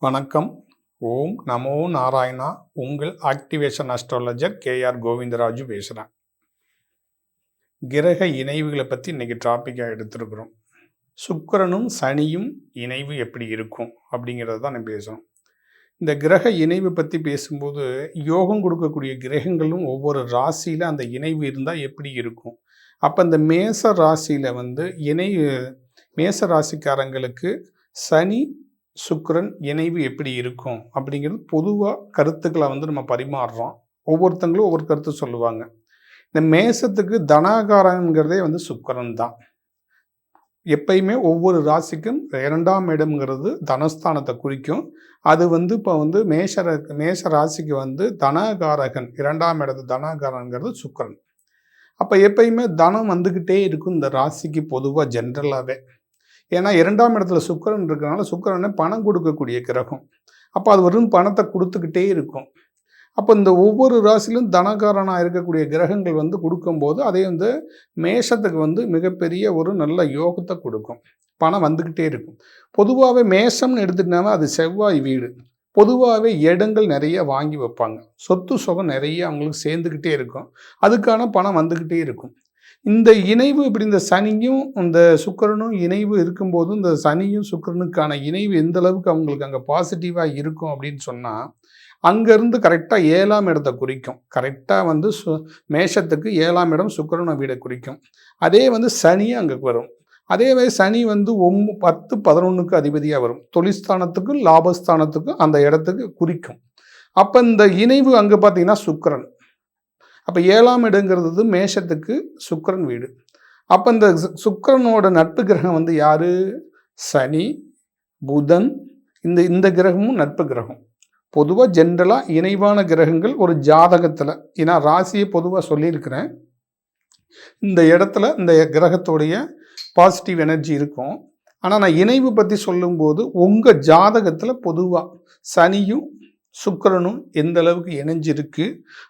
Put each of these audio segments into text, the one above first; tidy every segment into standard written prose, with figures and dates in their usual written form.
வணக்கம். ஓம் நமோ நாராயணா. உங்கள் activation astrologer KR Govindaraju பேசுகிறேன். கிரக இணைவுகளை பற்றி இன்றைக்கி டாப்பிக்காக எடுத்துருக்குறோம். சுக்கிரனும் சனியும் இணைவு எப்படி இருக்கும் அப்படிங்கிறத தான் நான் பேசுகிறோம். இந்த கிரக இணைவு பற்றி பேசும்போது யோகம் கொடுக்கக்கூடிய கிரகங்களும் ஒவ்வொரு ராசியில் அந்த இணைவு இருந்தால் எப்படி இருக்கும். அப்போ இந்த மேச ராசியில் மேச ராசிக்காரங்களுக்கு சனி சுக்கிரன் இணைவு எப்படி இருக்கும் அப்படிங்கிறது பொதுவாக கருத்துக்களை நம்ம பரிமாறுறோம். ஒவ்வொருத்தங்களும் ஒவ்வொரு கருத்து சொல்லுவாங்க. இந்த மேசத்துக்கு தனாகாரங்கிறதே சுக்கிரன் தான். எப்பயுமே ஒவ்வொரு ராசிக்கும் 2ஆம் இடம்ங்கிறது தனஸ்தானத்தை குறிக்கும். அது இப்போ மேச ராசிக்கு தனகாரகன் 2ஆம் இடத்து தனகாரங்கிறது சுக்கிரன். அப்போ எப்பயுமே தனம் வந்துக்கிட்டே இருக்கும் இந்த ராசிக்கு பொதுவாக ஜென்ரலாகவே. ஏன்னா 2ஆம் இடத்துல சுக்கிரன் இருக்கிறனால சுக்கிரனை பணம் கொடுக்கக்கூடிய கிரகம். அப்போ அது வெறும் பணத்தை கொடுத்துக்கிட்டே இருக்கும். அப்போ இந்த ஒவ்வொரு ராசியிலும் தனகாரனாக இருக்கக்கூடிய கிரகங்கள் கொடுக்கும்போது அதே மேஷத்துக்கு மிகப்பெரிய ஒரு நல்ல யோகத்தை கொடுக்கும். பணம் வந்துக்கிட்டே இருக்கும். பொதுவாகவே மேஷம்னு எடுத்துக்கிட்டாலும் அது செவ்வாய் வீடு. பொதுவாகவே இடங்கள் நிறைய வாங்கி வைப்பாங்க. சொத்து சுகம் நிறைய அவங்களுக்கு சேர்ந்துக்கிட்டே இருக்கும். அதுக்கான பணம் வந்துக்கிட்டே இருக்கும். இந்த இணைவு இப்படி இந்த சனியும் இந்த சுக்கிரனும் இணைவு இருக்கும்போது இந்த சனியும் சுக்கிரனுக்கான இணைவு எந்த அளவுக்கு அவங்களுக்கு அங்கே பாசிட்டிவாக இருக்கும் அப்படின்னு சொன்னால், அங்கேருந்து கரெக்டாக 7ஆம் இடத்தை குறிக்கும். கரெக்டாக மேஷத்துக்கு 7ஆம் இடம் சுக்கிரனை வீடை குறிக்கும். அதே சனியும் அங்கே வரும். அதே மாதிரி சனி 10, 11க்கு அதிபதியாக வரும். தொழில்ஸ்தானத்துக்கும் லாபஸ்தானத்துக்கும் அந்த இடத்துக்கு குறிக்கும். அப்போ இந்த இணைவு அங்கே பார்த்தீங்கன்னா சுக்கிரன். அப்போ 7ஆம் இடங்கிறது மேஷத்துக்கு சுக்கிரன் வீடு. அப்போ இந்த சுக்கிரனோட நட்பு கிரகம் யார்? சனி, புதன். இந்த கிரகமும் நட்பு கிரகம். பொதுவாக ஜென்ரலாக இணைவான கிரகங்கள் ஒரு ஜாதகத்தில், ஏன்னா ராசியை பொதுவாக சொல்லியிருக்கிறேன், இந்த இடத்துல இந்த கிரகத்தோடைய பாசிட்டிவ் எனர்ஜி இருக்கும். ஆனால் நான் இணைவு பற்றி சொல்லும்போது உங்கள் ஜாதகத்தில் பொதுவாக சனியும் சுக்கிரனும் எந்த அளவுக்கு இணைஞ்சிருக்கு,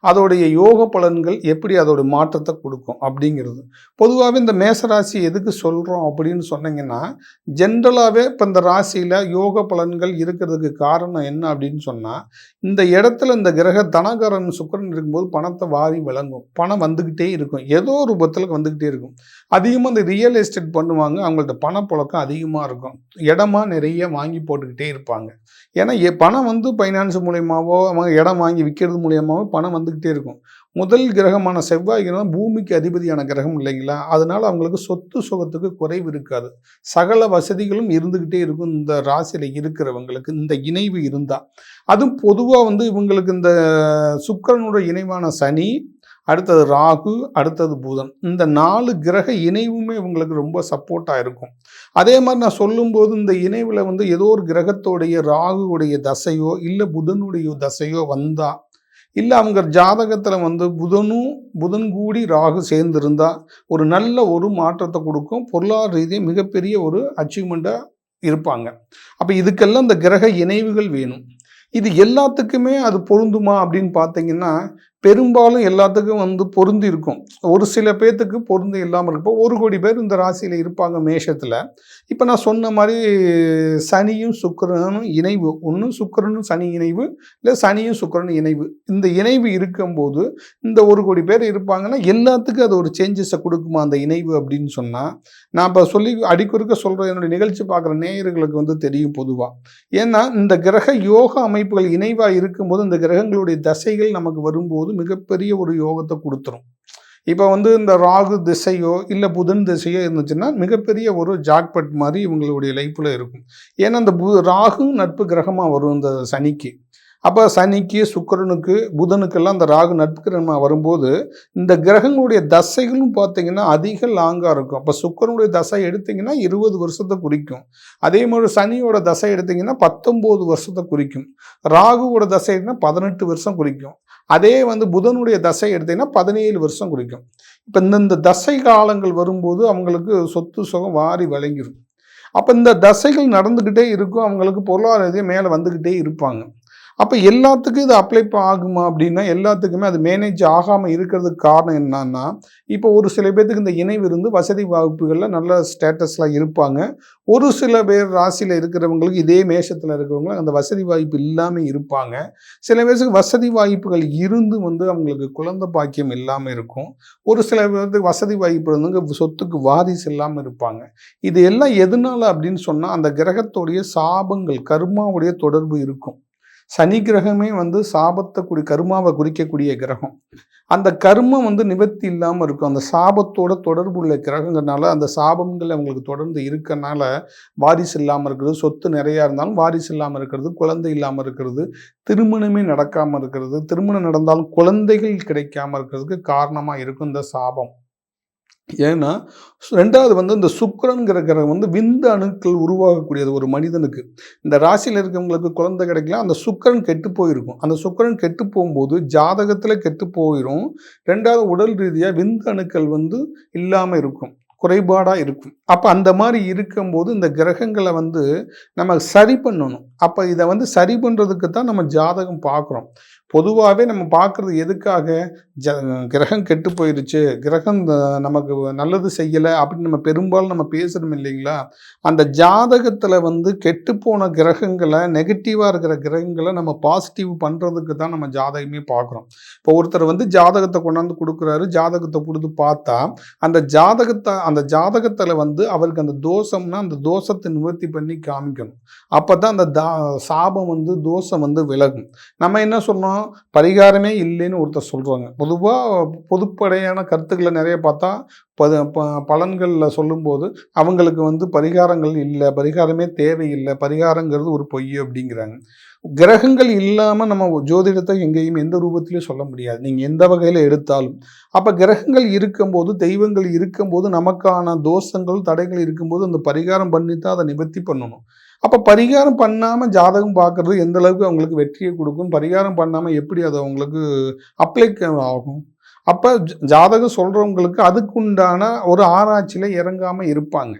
அதோடைய யோக பலன்கள் எப்படி அதோட மாற்றத்தை கொடுக்கும் அப்படிங்கிறது. பொதுவாகவே இந்த மேசராசி எதுக்கு சொல்கிறோம் அப்படின்னு சொன்னீங்கன்னா, ஜென்ரலாகவே இப்போ இந்த ராசியில் யோக பலன்கள் இருக்கிறதுக்கு காரணம் என்ன அப்படின்னு சொன்னால், இந்த இடத்துல இந்த கிரக தனகாரன் சுக்கிரன் இருக்கும்போது பணத்தை வாரி வழங்கும். பணம் வந்துக்கிட்டே இருக்கும். ஏதோ ரூபத்தில் வந்துக்கிட்டே இருக்கும். அதிகமாக இந்த ரியல் எஸ்டேட் பண்ணுவாங்க. அவங்கள்ட்ட பணப்புழக்கம் அதிகமாக இருக்கும். இடமா நிறைய வாங்கி போட்டுக்கிட்டே இருப்பாங்க. ஏன்னா பணம் ஃபைனான்ஸ் மூலியமாகவோ அவங்க இடம் வாங்கி விற்கிறது மூலியமாகவோ பணம் வந்துக்கிட்டே இருக்கும். முதல் கிரகமான செவ்வாய் கிரகம் பூமிக்கு அதிபதியான கிரகம் இல்லைங்களா? அதனால் அவங்களுக்கு சொத்து சுகத்துக்கு குறைவு இருக்காது. சகல வசதிகளும் இருந்துக்கிட்டே இருக்கும். இந்த ராசியில் இருக்கிறவங்களுக்கு இந்த இணைவு இருந்தால், அதுவும் பொதுவாக இவங்களுக்கு இந்த சுக்கிரனோட இணைவான சனி, அடுத்தது ராகு, அடுத்தது புதன், இந்த 4 கிரக இணைவுமே இவங்களுக்கு ரொம்ப சப்போர்ட்டாக இருக்கும். அதே மாதிரி நான் சொல்லும்போது இந்த இணைவில் ஏதோ ஒரு கிரகத்தோடைய ராகுவுடைய தசையோ இல்லை புதனுடைய தசையோ வந்தால், இல்லை அவங்க ஜாதகத்தில் புதன் கூடி ராகு சேர்ந்துருந்தால் ஒரு நல்ல ஒரு மாற்றத்தை கொடுக்கும். பொருளாதார ரீதியாக மிகப்பெரிய ஒரு அச்சீவ்மெண்ட்டாக இருப்பாங்க. அப்போ இதுக்கெல்லாம் இந்த கிரக இணைவுகள் வேணும். இது எல்லாத்துக்குமே அது பொருந்துமா அப்படின்னு பார்த்தீங்கன்னா, பெரும்பாலும் எல்லாத்துக்கும் பொருந்தி இருக்கும். ஒரு சில பேர்த்துக்கு பொருந்தி இல்லாமல் இருக்கும். 1 கோடி பேர் இந்த ராசியில் இருப்பாங்க மேஷத்தில். இப்போ நான் சொன்ன மாதிரி சனியும் சுக்கிரனும் இணைவு, ஒன்று சுக்கிரனும் சனி இணைவு, இல்லை சனியும் சுக்கிரனும் இணைவு. இந்த இணைவு இருக்கும்போது இந்த 1 கோடி பேர் இருப்பாங்கன்னா எல்லாத்துக்கும் அது ஒரு சேஞ்சஸை கொடுக்குமா அந்த இணைவு அப்படின்னு சொன்னால், நான் இப்போ அடிக்குறுக்க சொல்கிற என்னுடைய நிகழ்ச்சி பார்க்குற நேயர்களுக்கு தெரியும் பொதுவாக. ஏன்னா இந்த கிரக யோக அமைப்புகள் இணைவாக இருக்கும்போது இந்த கிரகங்களுடைய தசைகள் நமக்கு வரும்போது மிகப்பெரிய ஒரு யோகத்தை கொடுத்துரும். இப்போ இந்த ராகு திசையோ இல்லை புதன் திசையோ இருந்துச்சுன்னா மிகப்பெரிய ஒரு ஜாக்பட் மாதிரி இவங்களுடைய லைஃப்பில் இருக்கும். ஏன்னா இந்த ராகு நட்பு கிரகமாக வரும் இந்த சனிக்கு. அப்போ சனிக்கு, சுக்கிரனுக்கு, புதனுக்கெல்லாம் இந்த ராகு நட்பு கிரகமாக வரும்போது இந்த கிரகங்களுடைய தசைகளும் பார்த்தீங்கன்னா அதிக லாங்காக இருக்கும். அப்போ சுக்கிரனுடைய தசை எடுத்திங்கன்னா 20 வருஷத்தை குறிக்கும். அதே மாதிரி சனியோட தசை எடுத்திங்கன்னா 19 வருஷத்தை குறிக்கும். ராகுவோட தசை எடுத்திங்கன்னா 18 வருஷம் குறிக்கும். அதே புதனுடைய தசை எடுத்திங்கன்னா 17 வருஷம் குறிக்கும். இப்போ இந்த தசை காலங்கள் வரும்போது அவங்களுக்கு சொத்து சுகம் வாரி வழங்கிடும். அப்போ இந்த தசைகள் நடந்துக்கிட்டே இருக்கும். அவங்களுக்கு பொருளாதார ரீதியாக மேலே வந்துக்கிட்டே இருப்பாங்க. அப்போ எல்லாத்துக்கும் இது அப்ளை ஆகுமா அப்படின்னா எல்லாத்துக்குமே அது மேனேஜ் ஆகாமல் இருக்கிறதுக்கு காரணம் என்னன்னா, இப்போ ஒரு சில பேர்த்துக்கு இந்த இணைவு இருந்து வசதி வாய்ப்புகளில் நல்ல ஸ்டேட்டஸில் இருப்பாங்க. ஒரு சில பேர் ராசியில் இருக்கிறவங்களுக்கு இதே மேஷத்தில் இருக்கிறவங்க அந்த வசதி வாய்ப்பு இல்லாமல் இருப்பாங்க. சில பேருக்கு வசதி வாய்ப்புகள் இருந்து அவங்களுக்கு குழந்தை பாக்கியம் இல்லாமல் இருக்கும். ஒரு சில பேருக்கு வசதி வாய்ப்பு இருந்து சொத்துக்கு வாரிசு இல்லாமல் இருப்பாங்க. இது எல்லாம் எதனால அப்படின்னு சொன்னால் அந்த கிரகத்துடைய சாபங்கள் கர்மாவுடைய தொடர்பு இருக்கும். சனி கிரகமே சாபத்தை கர்மாவை குறிக்கக்கூடிய கிரகம். அந்த கர்மம் நிவர்த்தி இல்லாமல் இருக்கும். அந்த சாபத்தோட தொடர்பு உள்ள கிரகங்கிறனால அந்த சாபங்கள் அவங்களுக்கு தொடர்ந்து இருக்கனால வாரிசு இல்லாமல் இருக்கிறது, சொத்து நிறையா இருந்தாலும் வாரிசு இல்லாமல் இருக்கிறது, குழந்தை இல்லாமல் இருக்கிறது, திருமணமே நடக்காமல் இருக்கிறது, திருமணம் நடந்தாலும் குழந்தைகள் கிடைக்காமல் இருக்கிறதுக்கு காரணமாக இருக்கும் இந்த சாபம். ஏன்னா 2வது இந்த சுக்கிரன்கிற கிரகம் விந்து அணுக்கள் உருவாகக்கூடியது ஒரு மனிதனுக்கு. இந்த ராசியில் இருக்கவங்களுக்கு குழந்தை கிடைக்கலாம், அந்த சுக்கிரன் கெட்டு போயிருக்கும். அந்த சுக்கிரன் கெட்டு போகும்போது ஜாதகத்தில் கெட்டு போயிடும். 2வது உடல் ரீதியாக விந்து அணுக்கள் இல்லாமல் இருக்கும், குறைபாடாக இருக்கும். அப்போ அந்த மாதிரி இருக்கும்போது இந்த கிரகங்களை நம்ம சரி பண்ணணும். அப்போ இதை சரி பண்ணுறதுக்கு தான் நம்ம ஜாதகம் பார்க்குறோம். பொதுவாகவே நம்ம பார்க்குறது எதுக்காக? கிரகம் கெட்டு போயிடுச்சு, கிரகம் நமக்கு நல்லது செய்யலை அப்படின்னு நம்ம பெரும்பாலும் பேசுகிறோம் இல்லைங்களா? அந்த ஜாதகத்தில் கெட்டுப்போன கிரகங்களை, நெகட்டிவாக இருக்கிற கிரகங்களை நம்ம பாசிட்டிவ் பண்ணுறதுக்கு தான் நம்ம ஜாதகமே பார்க்குறோம். இப்போ ஒருத்தர் ஜாதகத்தை கொண்டாந்து கொடுக்குறாரு, ஜாதகத்தை கொடுத்து பார்த்தா அந்த ஜாதகத்தில் அவருக்கு அந்த தோஷம்னா அந்த தோஷத்தை நிவர்த்தி பண்ணி காமிக்கணும். அப்போ தான் அந்த சாபம் தோஷம் விலகும். நம்ம என்ன சொன்னோம்? பரிகாரமே இல்லைன்னு ஒருத்தர் சொல்கிறாங்க. பொதுப்படையான கருத்துக்களை நிறைய பார்த்தா பலன்களில் சொல்லும்போது அவங்களுக்கு பரிகாரங்கள் இல்லை, பரிகாரமே தேவையில்லை, பரிகாரங்கிறது ஒரு பொய் அப்படிங்கிறாங்க. கிரகங்கள் இல்லாமல் நம்ம ஜோதிடத்தை எங்கேயும் எந்த ரூபத்திலையும் சொல்ல முடியாது, நீங்கள் எந்த வகையில் எடுத்தாலும். அப்போ கிரகங்கள் இருக்கும்போது, தெய்வங்கள் இருக்கும்போது, நமக்கான தோஷங்கள் தடைகள் இருக்கும்போது அந்த பரிகாரம் பண்ணி தான் அதை நிவர்த்தி பண்ணணும். அப்போ பரிகாரம் பண்ணாமல் ஜாதகம் பார்க்குறது எந்த அளவுக்கு அவங்களுக்கு வெற்றியை கொடுக்கும்? பரிகாரம் பண்ணாமல் எப்படி அது அவங்களுக்கு அப்ளை ஆகும்? அப்போ ஜாதகம் சொல்கிறவங்களுக்கு அதுக்குண்டான ஒரு ஆராய்ச்சியில் இறங்காமல் இருப்பாங்க.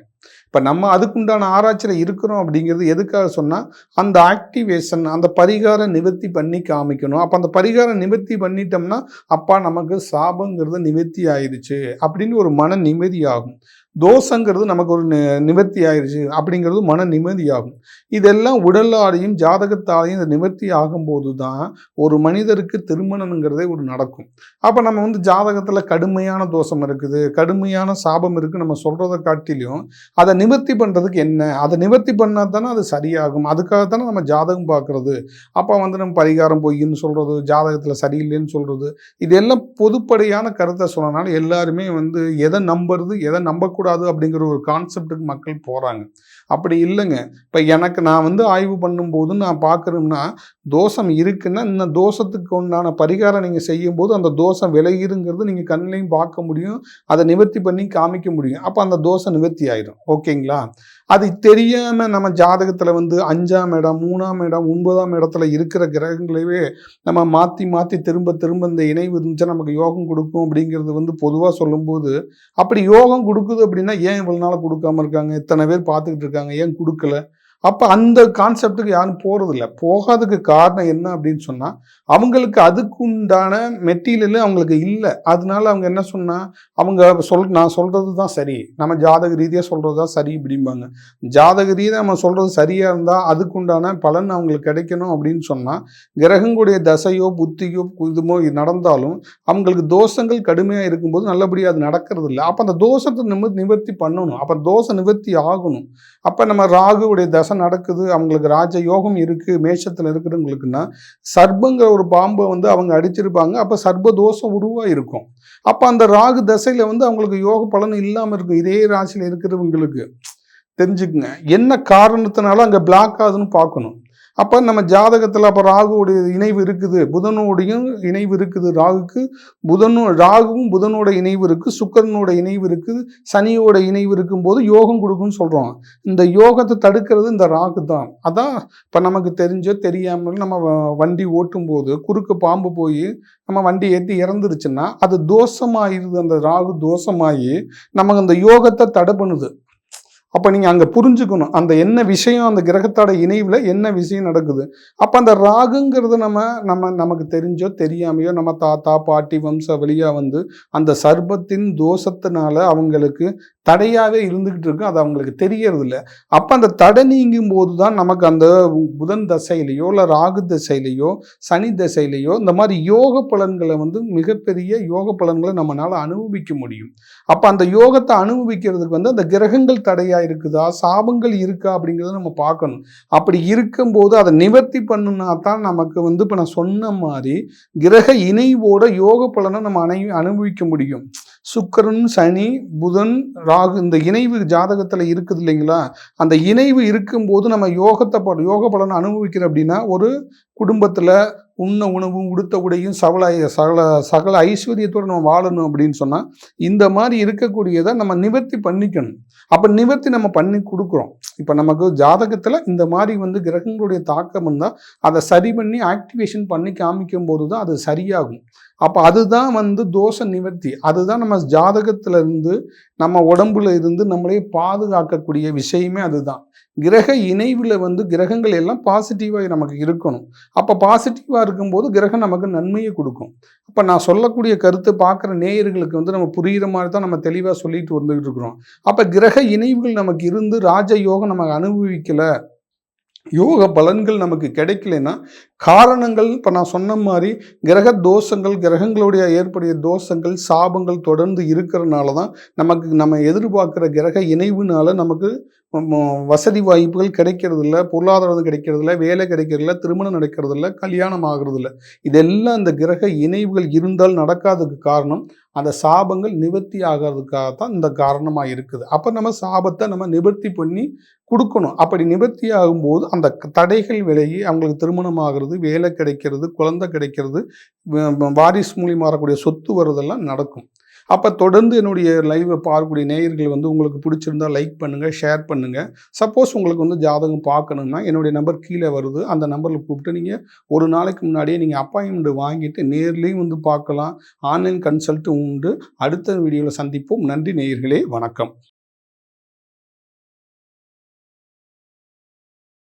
இப்போ நம்ம அதுக்குண்டான ஆராய்ச்சியில் இருக்கிறோம் அப்படிங்கிறது எதுக்காக சொன்னால் அந்த ஆக்டிவேஷன், அந்த பரிகாரம் நிவர்த்தி பண்ணி காமிக்கணும். அப்போ அந்த பரிகாரம் நிவர்த்தி பண்ணிட்டோம்னா அப்பா நமக்கு சாபங்கிறது நிவர்த்தி ஆயிடுச்சு அப்படின்னு ஒரு மன நிம்மதி ஆகும். தோஷங்கிறது நமக்கு ஒரு நிவர்த்தி ஆயிடுச்சு அப்படிங்கிறது மன நிம்மதியாகும். இதெல்லாம் உடலாலையும் ஜாதகத்தாலையும் இந்த நிவர்த்தி ஆகும்போது தான் ஒரு மனிதருக்கு திருமணங்கிறதே ஒரு நடக்கும். அப்போ நம்ம ஜாதகத்தில் கடுமையான தோஷம் இருக்குது, கடுமையான சாபம் இருக்குது நம்ம சொல்கிறத காட்டிலையும் அதை நிவர்த்தி பண்ணுறதுக்கு என்ன, அதை நிவர்த்தி பண்ணால் தானே அது சரியாகும். அதுக்காகத்தானே நம்ம ஜாதகம் பார்க்குறது. அப்போ நம்ம பரிகாரம் பொய்ன்னு சொல்கிறது, ஜாதகத்தில் சரியில்லைன்னு சொல்கிறது, இதெல்லாம் பொதுப்படையான கருத்தை சொன்னனால எல்லாருமே எதை நம்புறது எதை நம்பக்கூடாது அப்படிங்கிற ஒரு கான்செப்டுக்கு மக்கள் போகிறாங்க. அப்படி இல்லைங்க. இப்போ எனக்கு நான் ஆய்வு பண்ணும்போது நான் பார்க்குறோம்னா தோஷம் இருக்குன்னா இந்த தோஷத்துக்கு உண்டான பரிகாரம் நீங்கள் செய்யும்போது அந்த தோஷம் விலகிருங்கிறது நீங்கள் கண்ணிலையும் பார்க்க முடியும், அதை நிவர்த்தி பண்ணி காமிக்க முடியும். அப்போ அந்த தோஷம் நிவர்த்தி ஆயிடும். ஓகேங்களா? அது தெரியாமல் நம்ம ஜாதகத்தில் 5ஆம் இடம், 3ஆம் இடம், 9ஆம் இடத்துல இருக்கிற கிரகங்களையே நம்ம மாற்றி மாற்றி திரும்ப திரும்ப இந்த இணைவு இருந்துச்சா நமக்கு யோகம் கொடுக்கும் அப்படிங்கிறது பொதுவாக சொல்லும்போது, அப்படி யோகம் கொடுக்குது அப்படின்னா ஏன் இவ்வளோ நாள் கொடுக்காம இருக்காங்க? இத்தனை பேர் பார்த்துக்கிட்டு இருக்காங்க, ஏன் கொடுக்கல? அப்போ அந்த கான்செப்டுக்கு யாரும் போகிறதில்ல. போகாததுக்கு காரணம் என்ன அப்படின்னு சொன்னால் அவங்களுக்கு அதுக்குண்டான மெட்டீரியல் அவங்களுக்கு இல்லை. அதனால அவங்க என்ன சொன்னால் அவங்க நான் சொல்கிறது தான் சரி, நம்ம ஜாதக ரீதியாக சொல்கிறது தான் சரி இப்படிம்பாங்க. ஜாதக ரீதியாக நம்ம சொல்கிறது சரியாக இருந்தால் அதுக்குண்டான பலன் அவங்களுக்கு கிடைக்கணும் அப்படின்னு சொன்னால் கிரகங்களுடைய தசையோ புத்தியோ இதுமோ நடந்தாலும் அவங்களுக்கு தோஷங்கள் கடுமையாக இருக்கும்போது நல்லபடியாக அது நடக்கிறது இல்லை. அப்போ அந்த தோஷத்தை நிவர்த்தி பண்ணணும். அப்போ தோஷம் நிவர்த்தி ஆகணும். அப்போ நம்ம ராகுவுடைய தசை நடக்குது, அவங்களுக்கு ராஜ யோகம் இருக்குது, மேஷத்தில் இருக்கிறவங்களுக்குன்னா சர்ப்பங்கிற ஒரு பாம்பை அவங்க அடிச்சிருப்பாங்க. அப்போ சர்ப்ப தோஷம் உருவாயிருக்கும். அப்போ அந்த ராகு தசையில் அவங்களுக்கு யோக பலன் இல்லாமல் இருக்கும். இதே ராசியில் இருக்கிறவங்களுக்கு தெரிஞ்சுக்குங்க என்ன காரணத்தினால அங்கே பிளாக் ஆகுதுன்னு பார்க்கணும். அப்போ நம்ம ஜாதகத்தில் அப்போ ராகுவோடைய இணைவு இருக்குது, புதனோடையும் இணைவு இருக்குது, ராகுவும் புதனோட இணைவு இருக்குது, சுக்கிரனோட இணைவு இருக்குது, சனியோட இணைவு இருக்கும்போது யோகம் கொடுக்குன்னு சொல்கிறோம். இந்த யோகத்தை தடுக்கிறது இந்த ராகு தான். அதான் இப்போ நமக்கு தெரிஞ்சோ தெரியாமல் நம்ம வண்டி ஓட்டும்போது குறுக்க பாம்பு போய் நம்ம வண்டி ஏற்றி இறந்துருச்சுன்னா அது தோஷமாயிருது. அந்த ராகு தோஷமாகி நமக்கு அந்த யோகத்தை தடை பண்ணுது. அப்போ நீங்கள் அங்கே புரிஞ்சுக்கணும் அந்த என்ன விஷயம் அந்த கிரகத்தோட இணைவில் என்ன விஷயம் நடக்குது. அப்போ அந்த ராகுங்கிறது நமக்கு தெரிஞ்சோ தெரியாமையோ நம்ம தாத்தா பாட்டி வம்ச வழியாக வந்து அந்த சர்ப்பத்தின் தோஷத்தினால அவங்களுக்கு தடையாகவே இருந்துக்கிட்டு இருக்கும். அது அவங்களுக்கு தெரியறது இல்லை. அப்போ அந்த தடை நீங்கும் போது தான் நமக்கு அந்த புதன் தசையிலையோ இல்லை ராகு தசையிலையோ சனி தசையிலையோ இந்த மாதிரி யோக பலன்களை வந்து மிகப்பெரிய யோக பலன்களை நம்மளால் அனுபவிக்க முடியும். அப்போ அந்த யோகத்தை அனுபவிக்கிறதுக்கு வந்து அந்த கிரகங்கள் தடையாக இருக்குதா சாபங்கள் இருக்கா அப்படிங்கிறத நம்ம பார்க்கணும். அப்படி இருக்கும்போது அதை நிவர்த்தி பண்ணுனா தான் நமக்கு வந்து இப்போ நான் சொன்ன மாதிரி கிரக இணைவோட யோக பலனை நம்ம அனுபவிக்க முடியும். சுக்கிரன் சனி புதன் ராகு இந்த இணைவு ஜாதகத்தில் இருக்குது இல்லைங்களா? அந்த இணைவு இருக்கும்போது நம்ம யோக பலனை அனுபவிக்கிறோம் அப்படின்னா ஒரு குடும்பத்தில் உண்ண உணவும் உடுத்த உடையும் சகல ஐஸ்வர்யத்தோடு நம்ம வாழணும் அப்படின்னு சொன்னால் இந்த மாதிரி இருக்கக்கூடியதை நம்ம நிவர்த்தி பண்ணிக்கணும். அப்போ நிவர்த்தி நம்ம பண்ணி கொடுக்குறோம். இப்போ நமக்கு ஜாதகத்தில் இந்த மாதிரி வந்து கிரகங்களுடைய தாக்கம் இருந்தால் அதை சரி பண்ணி ஆக்டிவேஷன் பண்ணி காமிக்கும் போது தான் அது சரியாகும். அப்போ அதுதான் வந்து தோஷ நிவர்த்தி. அதுதான் நம்ம ஜாதகத்துல இருந்து நம்ம உடம்புல இருந்து நம்மளே பாதுகாக்கக்கூடிய விஷயமே அதுதான். கிரக இணைவில் வந்து கிரகங்கள் எல்லாம் பாசிட்டிவாக நமக்கு இருக்கணும். அப்போ பாசிட்டிவாக இருக்கும்போது கிரகம் நமக்கு நன்மையை கொடுக்கும். அப்போ நான் சொல்லக்கூடிய கருத்து பார்க்குற நேயர்களுக்கு வந்து நம்ம புரிகிற மாதிரி தான் நம்ம தெளிவாக சொல்லிட்டு வந்துகிட்டு இருக்கிறோம். அப்போ கிரக இணைவுகள் நமக்கு இருந்து ராஜ யோகம் நமக்கு அனுபவிக்கலை, யோக பலன்கள் நமக்கு கிடைக்கலன்னா காரணங்கள் இப்போ நான் சொன்ன மாதிரி கிரக தோஷங்கள் கிரகங்களுடைய ஏற்படைய தோஷங்கள் சாபங்கள் தொடர்ந்து இருக்கிறதுனால தான் நம்ம எதிர்பார்க்குற கிரக இணைவுனால நமக்கு வசதி வாய்ப்புகள் கிடைக்கிறதில்ல, பொருளாதாரம் கிடைக்கிறதில்ல, வேலை கிடைக்கிறதில்ல, திருமணம் நடக்கிறதில்ல, கல்யாணம் ஆகிறதில்ல. இதெல்லாம் இந்த கிரக இணைவுகள் இருந்தால் நடக்காததுக்கு காரணம் அந்த சாபங்கள் நிவர்த்தி ஆகிறதுக்காகத்தான் இந்த காரணமாக இருக்குது. அப்போ நம்ம சாபத்தை நம்ம நிவர்த்தி பண்ணி கொடுக்கணும். அப்படி நிவர்த்தி ஆகும்போது அந்த தடைகள் விலகி அவங்களுக்கு திருமணம் ஆகிறது, வேலை கிடைக்கிறது, குழந்தை கிடைக்கிறது, வாரிசு மூலியமாக வரக்கூடிய சொத்து வருதெல்லாம் நடக்கும். அப்போ தொடர்ந்து என்னுடைய லைவை பார்க்கக்கூடிய நேயர்கள் வந்து உங்களுக்கு பிடிச்சிருந்தா லைக் பண்ணுங்கள், ஷேர் பண்ணுங்கள். சப்போஸ் உங்களுக்கு வந்து ஜாதகம் பார்க்கணுன்னா என்னுடைய நம்பர் கீழே வருது. அந்த நம்பரில் கூப்பிட்டு நீங்கள் ஒரு நாளைக்கு முன்னாடியே நீங்கள் அப்பாயின்மெண்ட் வாங்கிட்டு நேர்லேயும் வந்து பார்க்கலாம். ஆன்லைன் கன்சல்ட்டும் உண்டு. அடுத்த வீடியோவில் சந்திப்போம். நன்றி நேயர்களே, வணக்கம்.